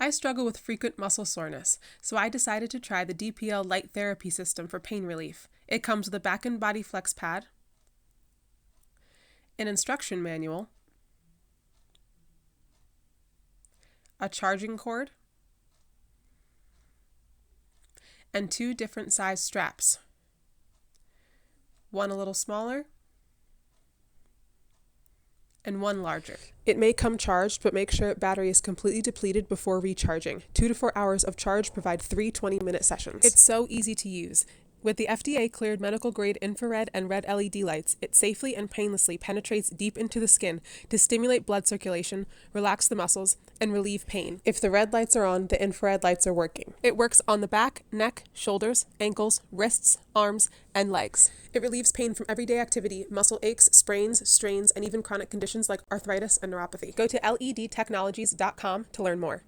I struggle with frequent muscle soreness, so I decided to try the DPL Light Therapy System for pain relief. It comes with a back and body flex pad, an instruction manual, a charging cord, and 2 different size straps. One a little smaller and one larger. It may come charged, but make sure battery is completely depleted before recharging. 2 to 4 hours of charge provide 3 20-minute sessions. It's so easy to use. With the FDA-cleared medical-grade infrared and red LED lights, it safely and painlessly penetrates deep into the skin to stimulate blood circulation, relax the muscles, and relieve pain. If the red lights are on, the infrared lights are working. It works on the back, neck, shoulders, ankles, wrists, arms, and legs. It relieves pain from everyday activity, muscle aches, sprains, strains, and even chronic conditions like arthritis and neuropathy. Go to ledtechnologies.com to learn more.